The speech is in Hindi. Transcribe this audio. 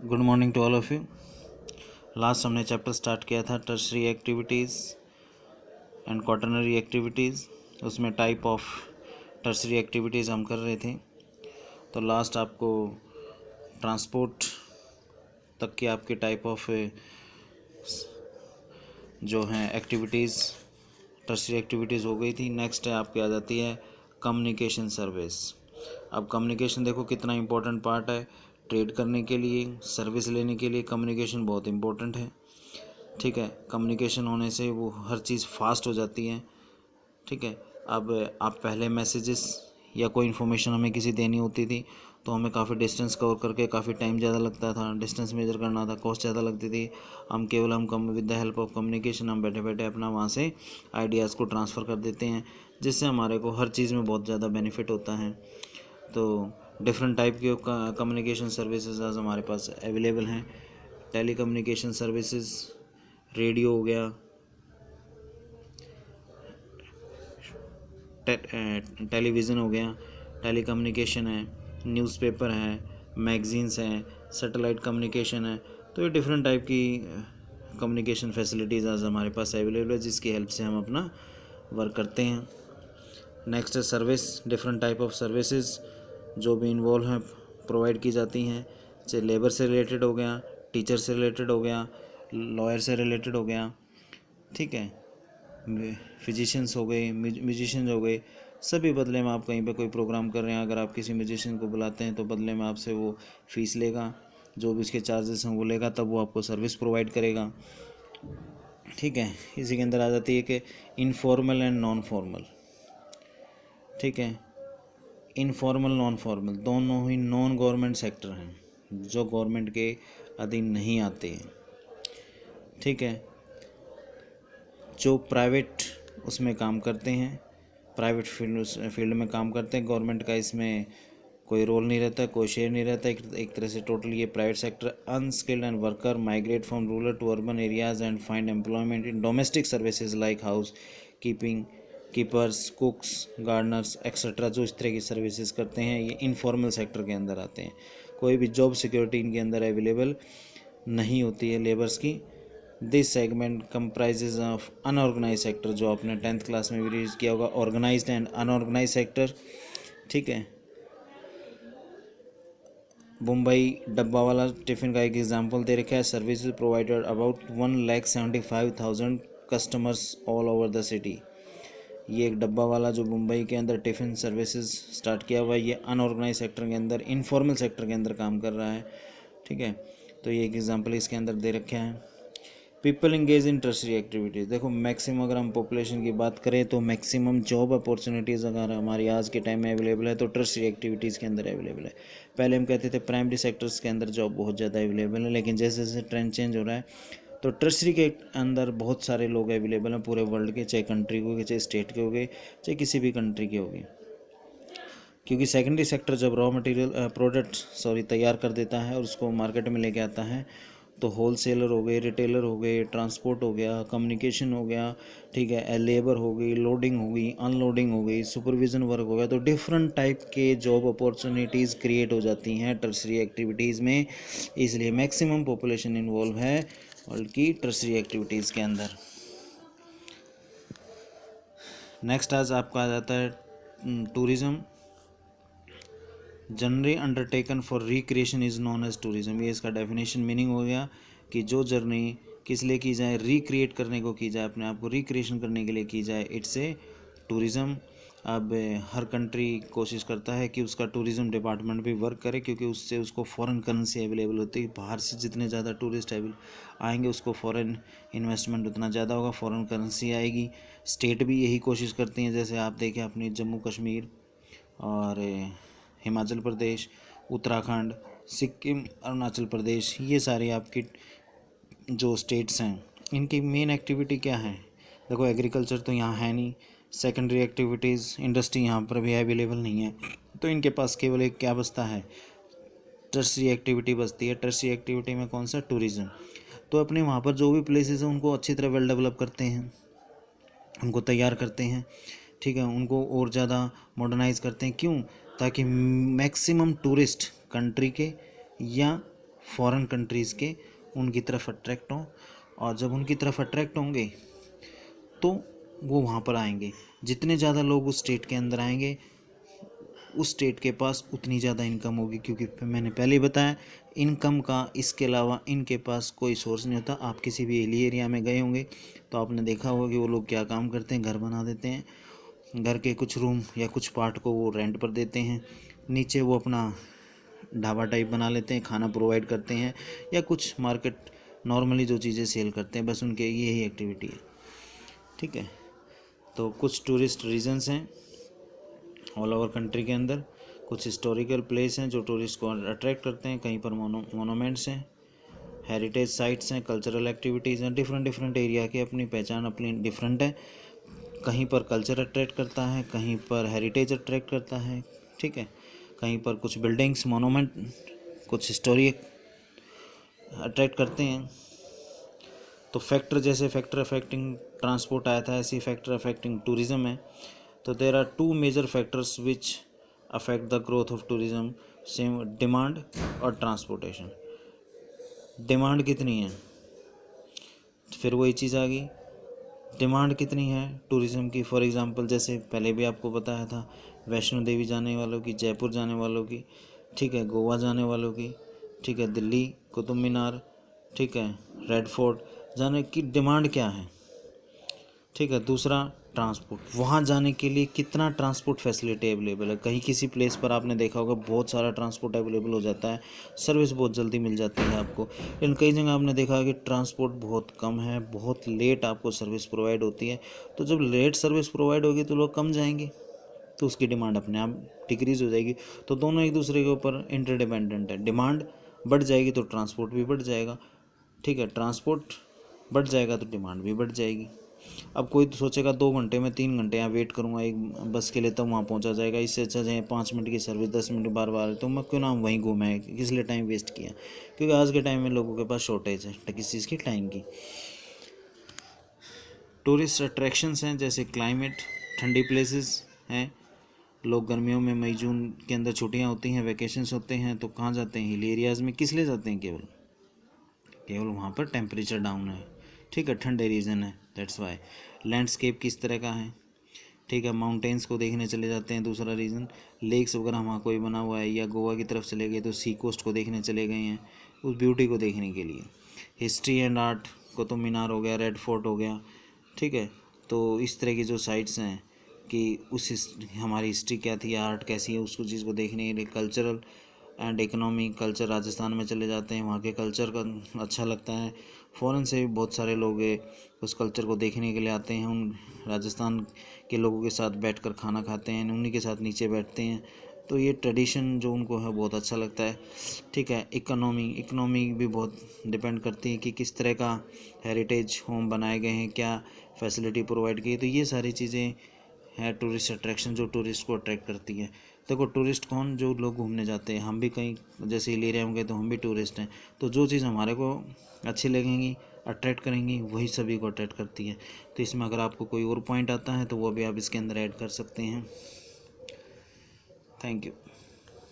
Good morning to all of you. Last हमने चैप्टर स्टार्ट किया था tertiary activities and quaternary activities. उसमें टाइप ऑफ टर्शरी एक्टिविटीज़ हम कर रहे थे। तो लास्ट आपको ट्रांसपोर्ट तक की आपके टाइप ऑफ जो हैं एक्टिविटीज़ टर्शरी एक्टिविटीज़ हो गई थी। नेक्स्ट है आपकी आ जाती है कम्युनिकेशन सर्विस। अब कम्युनिकेशन देखो कितना इम्पोर्टेंट पार्ट है। ट्रेड करने के लिए, सर्विस लेने के लिए कम्युनिकेशन बहुत इम्पोर्टेंट है। ठीक है, कम्युनिकेशन होने से वो हर चीज़ फास्ट हो जाती है। ठीक है, अब आप पहले मैसेजेस या कोई इन्फॉर्मेशन हमें किसी देनी होती थी तो हमें काफ़ी डिस्टेंस कवर करके काफ़ी टाइम ज़्यादा लगता था, डिस्टेंस मेजर करना था, कॉस्ट ज़्यादा लगती थी। हम come with the help of communication हम बैठे बैठे अपना वहाँ से आइडियाज़ को ट्रांसफ़र कर देते हैं, जिससे हमारे को हर चीज़ में बहुत ज़्यादा बेनिफिट होता है। तो डिफरेंट टाइप के कम्युनिकेशन सर्विसेज आज हमारे पास अवेलेबल हैं। टेली कम्युनिकेशन सर्विसेज, रेडियो हो गया, टेलीविज़न हो गया, टेली कम्युनिकेशन है, न्यूज़पेपर है, मैगज़ीन्स हैं, सैटेलाइट कम्युनिकेशन है। तो ये डिफरेंट टाइप की कम्युनिकेशन फैसिलिटीज़ आज हमारे पास अवेलेबल है, जिसकी हेल्प से हम अपना वर्क करते हैं। नेक्स्ट है service. Different type of services जो भी इन्वॉल्व हैं प्रोवाइड की जाती हैं, चाहे लेबर से रिलेटेड हो गया, टीचर से रिलेटेड हो गया, लॉयर से रिलेटेड हो गया। ठीक है, फिजिशियंस हो गए, म्यूजिशियंस हो गए, सभी बदले में आप कहीं पे कोई प्रोग्राम कर रहे हैं, अगर आप किसी म्यूजिशियन को बुलाते हैं तो बदले में आपसे वो फ़ीस लेगा, जो भी उसके चार्जेस हैं वो लेगा, तब वो आपको सर्विस प्रोवाइड करेगा। ठीक है, इसी के अंदर आ जाती है कि इनफॉर्मल एंड नॉन फॉर्मल। ठीक है, इनफॉर्मल नॉन फॉर्मल दोनों ही नॉन गवर्नमेंट सेक्टर हैं, जो गवर्नमेंट के अधीन नहीं आते हैं। ठीक है, जो प्राइवेट उसमें काम करते हैं, प्राइवेट फील्ड में काम करते हैं, गवर्नमेंट का इसमें कोई रोल नहीं रहता, कोई शेयर नहीं रहता। एक तरह से टोटल ये private sector. Unskilled and worker migrate from rural to urban areas and find employment in domestic services like house keeping, keepers, cooks, gardeners etcetera. जो इस तरह की सर्विसेज करते हैं ये इनफॉर्मल सेक्टर के अंदर आते हैं। कोई भी जॉब सिक्योरिटी इनके अंदर अवेलेबल नहीं होती है लेबर्स की। This segment comprises of unorganised sector, जो आपने 10th क्लास में भी रीड किया होगा, ऑर्गेनाइज्ड एंड अनऑर्गेनाइज सेक्टर। ठीक है, मुंबई डब्बा वाला टिफ़िन का एक एग्जांपल दे रखा है। Services provided about 1,75,000 customers all over the city. ये एक डब्बा वाला जो मुंबई के अंदर टिफ़िन सर्विसेज स्टार्ट किया हुआ है, ये अनऑर्गेनाइज सेक्टर के अंदर, इनफॉर्मल सेक्टर के अंदर काम कर रहा है। ठीक है, तो ये एक एग्जांपल इसके अंदर दे रखा है। People engage in tertiary activities. देखो मैक्सिमम अगर हम पॉपुलेशन की बात करें तो मैक्सिमम जॉब अपॉर्चुनिटीज़ अगर हमारी आज के टाइम में अवेलेबल है तो टर्शरी एक्टिविटीज़ के अंदर अवेलेबल है। पहले हम कहते थे प्राइमरी सेक्टर्स के अंदर जॉब बहुत ज़्यादा अवेलेबल है, लेकिन जैसे जैसे ट्रेंड चेंज हो रहा है तो टर्शरी के अंदर बहुत सारे लोग अवेलेबल हैं पूरे वर्ल्ड के, चाहे कंट्री के हो गए, चाहे स्टेट के हो गए, चाहे किसी भी कंट्री के हो गए। क्योंकि सेकेंडरी सेक्टर जब रॉ मटेरियल प्रोडक्ट तैयार कर देता है और उसको मार्केट में लेके आता है, तो होलसेलर हो गए, रिटेलर हो गए, ट्रांसपोर्ट हो गया, कम्युनिकेशन हो गया, ठीक है, लेबर हो गई, लोडिंग हो गई, अनलोडिंग हो गई, सुपरविज़न वर्क हो गया। तो डिफरेंट टाइप के जॉब अपॉर्चुनिटीज़ क्रिएट हो जाती हैं टर्शरी एक्टिविटीज़ में, इसलिए मैक्सिमम पॉपुलेशन इन्वॉल्व है वर्ल्ड की टर्शरी एक्टिविटीज़ के अंदर। नेक्स्ट आज आपका आ जाता है tourism. Journey undertaken for recreation is known as tourism. ये इसका डेफिनेशन मीनिंग हो गया कि जो जर्नी किस लिए की जाए, रिक्रिएट करने को की जाए, अपने आप को रिक्रिएशन करने के लिए की जाए, इट्स ए टूरिज़्म। अब हर कंट्री कोशिश करता है कि उसका टूरिज़्म डिपार्टमेंट भी वर्क करे, क्योंकि उससे उसको फ़ॉरेन करेंसी अवेलेबल होती है। बाहर से जितने ज़्यादा टूरिस्ट आएंगे उसको फ़ॉरेन इन्वेस्टमेंट उतना ज़्यादा होगा, फ़ॉरेन करेंसी आएगी। स्टेट भी यही कोशिश करती हैं, जैसे आप देखें अपनी जम्मू कश्मीर और हिमाचल प्रदेश, उत्तराखंड, सिक्किम, अरुणाचल प्रदेश, ये सारे आपकी जो स्टेट्स हैं इनकी मेन एक्टिविटी क्या है। देखो एग्रीकल्चर तो यहाँ है नहीं, सेकेंडरी एक्टिविटीज़ इंडस्ट्री यहाँ पर भी अवेलेबल नहीं है, तो इनके पास केवल एक क्या बचता है, टर्शरी एक्टिविटी बचती है। टर्शरी एक्टिविटी में कौन सा, टूरिज़्म। तो अपने वहाँ पर जो भी प्लेसेस हैं उनको अच्छी तरह वेल डेवलप करते हैं, उनको तैयार करते हैं। ठीक है, उनको और ज़्यादा मॉडर्नाइज करते हैं। क्यों? ताकि मैक्सिमम टूरिस्ट कंट्री के या फॉरेन कंट्रीज़ के उनकी तरफ अट्रैक्ट हों, और जब उनकी तरफ अट्रैक्ट होंगे तो वो वहाँ पर आएंगे। जितने ज़्यादा लोग उस स्टेट के अंदर आएंगे उस स्टेट के पास उतनी ज़्यादा इनकम होगी, क्योंकि मैंने पहले ही बताया इनकम का इसके अलावा इनके पास कोई सोर्स नहीं होता। आप किसी भी हिली एरिया में गए होंगे तो आपने देखा होगा कि वो लोग क्या काम करते हैं, घर बना देते हैं, घर के कुछ रूम या कुछ पार्ट को वो रेंट पर देते हैं, नीचे वो अपना ढाबा टाइप बना लेते हैं, खाना प्रोवाइड करते हैं, या कुछ मार्केट नॉर्मली जो चीज़ें सेल करते हैं, बस उनके यही एक्टिविटी है। ठीक है, तो कुछ टूरिस्ट रीजन्स हैं ऑल ओवर कंट्री के अंदर, कुछ हिस्टोरिकल प्लेस हैं जो टूरिस्ट को अट्रैक्ट करते हैं, कहीं पर मोनूमेंट्स हैं, हेरिटेज साइट्स हैं, कल्चरल एक्टिविटीज़ हैं। डिफरेंट एरिया की अपनी पहचान अपनी डिफरेंट है, कहीं पर कल्चर अट्रैक्ट करता है, कहीं पर हेरिटेज अट्रैक्ट करता है। ठीक है, कहीं पर कुछ बिल्डिंग्स मोनूमेंट कुछ हिस्टोरी अट्रैक्ट करते हैं। तो फैक्टर जैसे फैक्टर अफेक्टिंग ट्रांसपोर्ट आया था, ऐसी फैक्टर अफेक्टिंग टूरिज़्म है। तो there are two major factors which affect the growth of tourism, same demand और ट्रांसपोर्टेशन। डिमांड कितनी है, फिर वही चीज़ आ गई, डिमांड कितनी है टूरिज़्म की। फॉर एग्ज़ाम्पल जैसे पहले भी आपको बताया था, वैष्णो देवी जाने वालों की, जयपुर जाने वालों की, ठीक है, गोवा जाने वालों की, ठीक है, दिल्ली कुतुब मीनार, ठीक है, रेड फोर्ट जाने की डिमांड क्या है। ठीक है, दूसरा ट्रांसपोर्ट, वहाँ जाने के लिए कितना ट्रांसपोर्ट फैसिलिटी अवेलेबल है। कहीं किसी प्लेस पर आपने देखा होगा बहुत सारा ट्रांसपोर्ट अवेलेबल हो जाता है, सर्विस बहुत जल्दी मिल जाती है आपको, लेकिन कई जगह आपने देखा है कि ट्रांसपोर्ट बहुत कम है, बहुत लेट आपको सर्विस प्रोवाइड होती है। तो जब लेट सर्विस प्रोवाइड होगी तो लोग कम जाएंगे, तो उसकी डिमांड अपने आप डिक्रीज़ हो जाएगी। तो दोनों एक दूसरे के ऊपर इंटरडिपेंडेंट है। डिमांड बढ़ जाएगी तो ट्रांसपोर्ट भी बढ़ जाएगा। ठीक है, ट्रांसपोर्ट बढ़ जाएगा तो डिमांड भी बढ़ जाएगी। अब कोई तो सोचेगा 2 घंटे में 3 घंटे यहाँ वेट करूँगा एक बस के लिए, तब वहाँ पहुँचा जाएगा, इससे अच्छा चाहे 5 मिनट की सर्विस 10 मिनट बार बार, तो मैं क्यों ना वहीं घूमे, किस लिए टाइम वेस्ट किया। क्योंकि आज के टाइम में लोगों के पास शॉर्टेज है किस चीज़ की, टाइम की। टूरिस्ट अट्रैक्शंस हैं जैसे क्लाइमेट, ठंडी प्लेसेस हैं, लोग गर्मियों में मई जून के अंदर छुट्टियां होती हैं, वैकेशंस होते हैं, तो कहाँ जाते हैं, हिल एरियाज़ में। किस लिए जाते हैं, केवल वहाँ पर टेम्परेचर डाउन है, ठीक है, ठंडे रीजन है, दैट्स वाई। लैंडस्केप किस तरह का है, ठीक है, माउंटेन्स को देखने चले जाते हैं, दूसरा रीज़न। लेक्स वगैरह वहाँ कोई बना हुआ है, या गोवा की तरफ चले गए तो सी कोस्ट को देखने चले गए हैं, उस ब्यूटी को देखने के लिए। History and art, Qutub Minar हो गया, रेड फोर्ट हो गया, ठीक है। तो इस तरह की जो साइट्स हैं कि हमारी हिस्ट्री क्या थी, आर्ट कैसी है, उसको चीज़ को देखने के लिए। Cultural and economy, culture Rajasthan में चले जाते हैं, वहाँ के कल्चर का अच्छा लगता है। फ़ॉरेन से भी बहुत सारे लोग उस कल्चर को देखने के लिए आते हैं, उन राजस्थान के लोगों के साथ बैठकर खाना खाते हैं, उन्हीं के साथ नीचे बैठते हैं, तो ये ट्रेडिशन जो उनको है बहुत अच्छा लगता है। ठीक है, इकोनॉमी भी बहुत डिपेंड करती है कि किस तरह का हेरिटेज होम बनाए गए हैं, क्या फैसिलिटी प्रोवाइड की है। तो ये सारी चीज़ें है टूरिस्ट अट्रैक्शन जो टूरिस्ट को अट्रैक्ट करती है। देखो टूरिस्ट कौन, जो लोग घूमने जाते हैं, हम भी कहीं जैसे हिल एरिया में गए तो हम भी टूरिस्ट हैं, तो जो चीज़ हमारे को अच्छी लगेंगी, अट्रैक्ट करेंगी, वही सभी को अट्रैक्ट करती है। तो इसमें अगर आपको कोई और पॉइंट आता है तो वो भी आप इसके अंदर ऐड कर सकते हैं। Thank you.